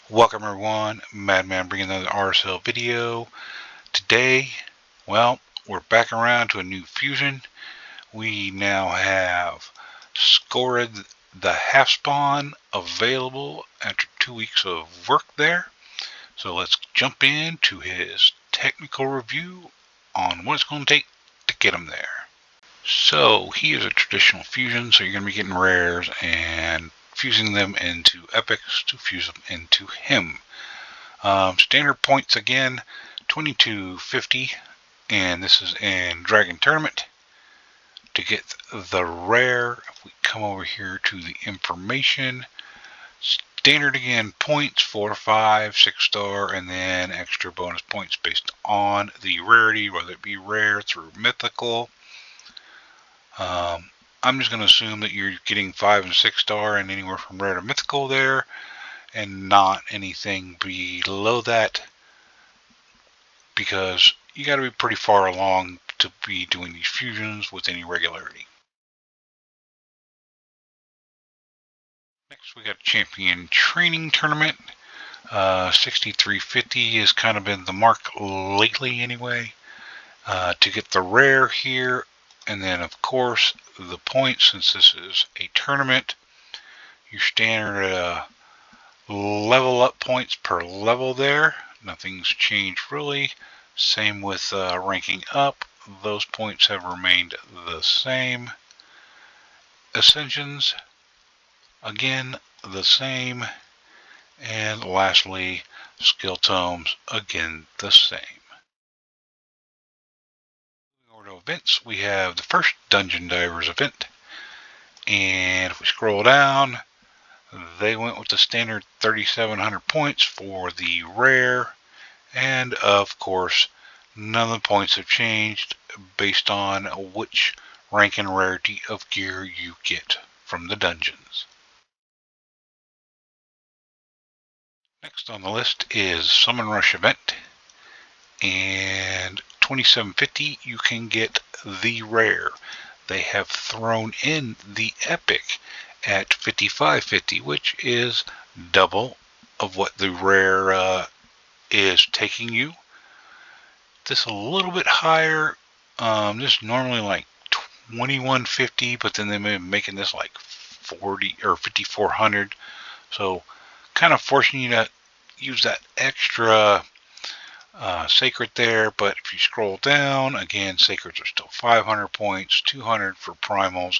Welcome everyone, Madman bringing another RSL video. Today, well, we're back around to a new fusion. We now have Skorid the half spawn available after 2 weeks of work there. So let's jump into his technical review on what it's going to take to get him there. So he is a traditional fusion, so you're going to be getting rares and fusing them into epics to fuse them into him. Standard points again, 2250, and this is in Dragon Tournament. To get the rare, if we come over here to the information, standard again, points 4, 5, 6 star, and then extra bonus points based on the rarity, whether it be rare through mythical. I'm just going to assume that you're getting 5 and 6 star and anywhere from rare to mythical there, and not anything below that, because you got to be pretty far along to be doing these fusions with any regularity. Next, we got Champion Training Tournament. 6350 has kind of been the mark lately anyway. To get the rare here, and then of course the points, since this is a tournament, your standard level up points per level there. Nothing's changed really. Same with ranking up. Those points have remained the same. Ascensions, again, the same. And lastly, skill tomes, again, the same. Moving over to events, we have the first Dungeon Divers event. And if we scroll down, they went with the standard 3,700 points for the rare. And of course, none of the points have changed based on which rank and rarity of gear you get from the dungeons. Next on the list is Summon Rush event, and 2750 you can get the rare. They have thrown in the epic at 5550, which is double of what the rare is taking you. This a little bit higher. This is normally like 2150, but then they may be making this like 40 or 5400. So kind of forcing you to use that extra sacred there. But if you scroll down, again, sacreds are still 500 points, 200 for primals,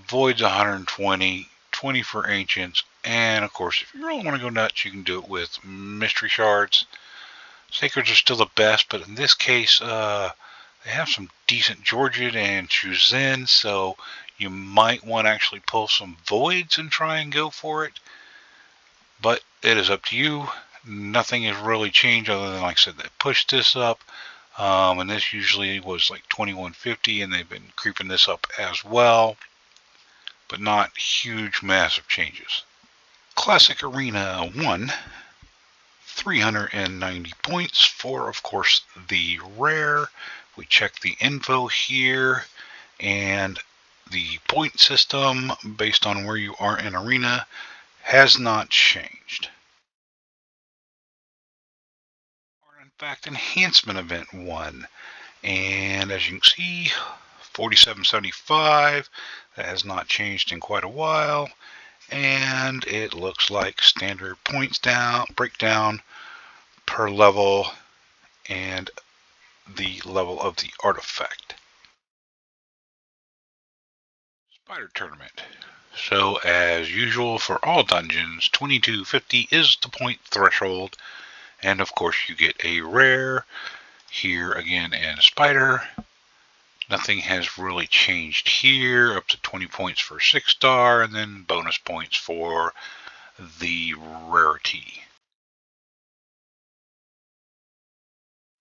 voids 120, 20 for ancients, and of course, if you really want to go nuts, you can do it with mystery shards. Sacreds are still the best, but in this case, they have some decent Georgian and Chuzin, so you might want to actually pull some voids and try and go for it. But it is up to you. Nothing has really changed other than, like I said, they pushed this up. And this usually was like 2150, and they've been creeping this up as well. But not huge, massive changes. Classic Arena 1. 390 points for, of course, the rare. We check the info here, and the point system based on where you are in arena has not changed. Artifact Enhancement Event 1, and as you can see, 4775, that has not changed in quite a while. And it looks like standard points down, breakdown per level, and the level of the artifact. Spider Tournament. So as usual for all dungeons, 2250 is the point threshold, and of course you get a rare here again in Spider. Nothing has really changed here, up to 20 points for 6 star, and then bonus points for the rarity.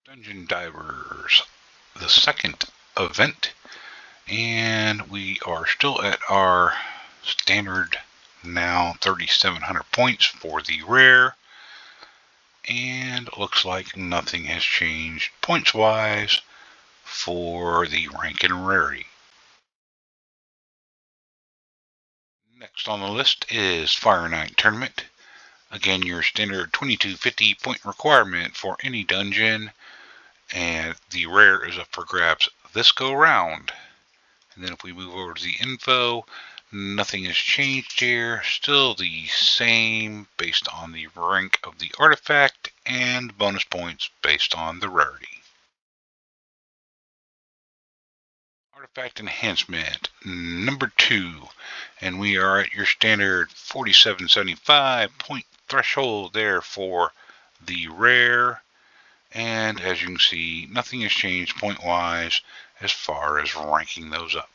Dungeon Divers, the second event, and we are still at our standard now 3,700 points for the rare, and it looks like nothing has changed points wise for the rank and rarity. Next on the list is Fire Knight Tournament. Again, your standard 2250 point requirement for any dungeon, and the rare is up for grabs this go round. And then if we move over to the info, nothing has changed here. Still the same based on the rank of the artifact and bonus points based on the rarity. Artifact enhancement number 2, and we are at your standard 4775 point threshold there for the rare. And as you can see, nothing has changed point wise as far as ranking those up.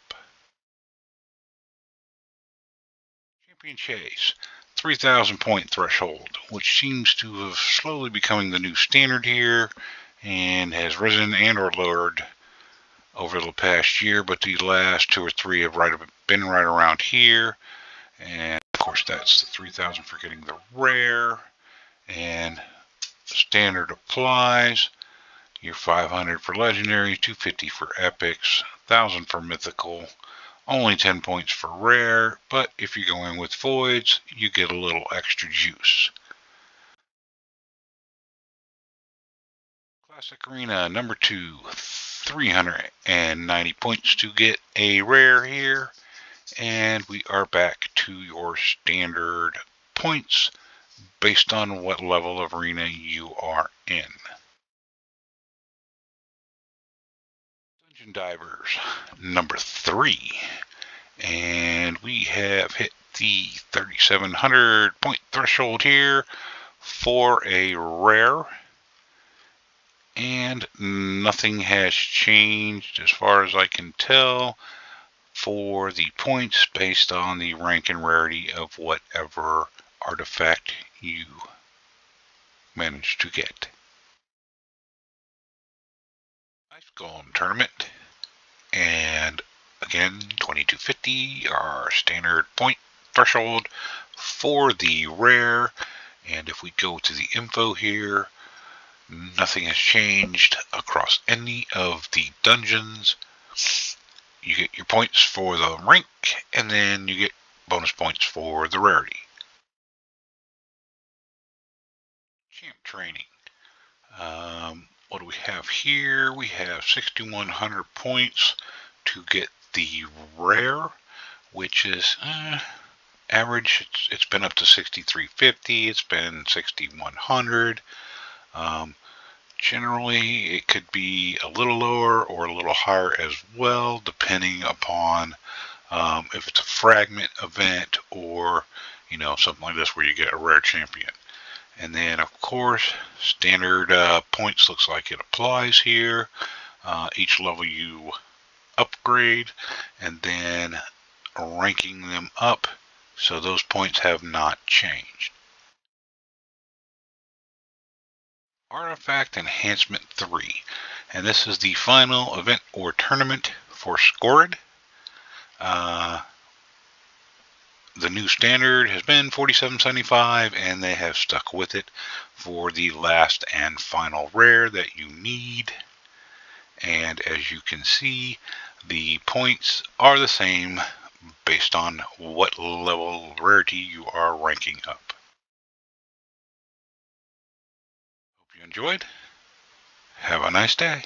Champion Chase, 3,000 point threshold, which seems to have slowly becoming the new standard here and has risen and or lowered over the past year, but the last 2 or 3 have been right around here. And of course that's the 3,000 for getting the rare, and standard applies. Your 500 for legendary, 250 for epics, 1,000 for mythical, only 10 points for rare, but if you go in with voids, you get a little extra juice. Classic Arena number 2, 390 points to get a rare here, and we are back to your standard points based on what level of arena you are in. Dungeon Divers number 3, and we have hit the 3,700 point threshold here for a rare, and nothing has changed as far as I can tell for the points based on the rank and rarity of whatever artifact you manage to get. Ice Golem Tournament, and again 2250, our standard point threshold for the rare. And if we go to the info here, nothing has changed across any of the dungeons. You get your points for the rank, and then you get bonus points for the rarity. Champ training. What do we have here? We have 6,100 points to get the rare, which is average. It's been up to 6,350. It's been 6,100. Generally, it could be a little lower or a little higher as well, depending upon if it's a fragment event or something like this where you get a rare champion. And then, of course, standard points looks like it applies here. Each level you upgrade, and then ranking them up, so those points have not changed. Artifact Enhancement 3, and this is the final event or tournament for Skorid. The new standard has been 4775, and they have stuck with it for the last and final rare that you need. And as you can see, the points are the same based on what level of rarity you are ranking up. Hope you enjoyed. Have a nice day.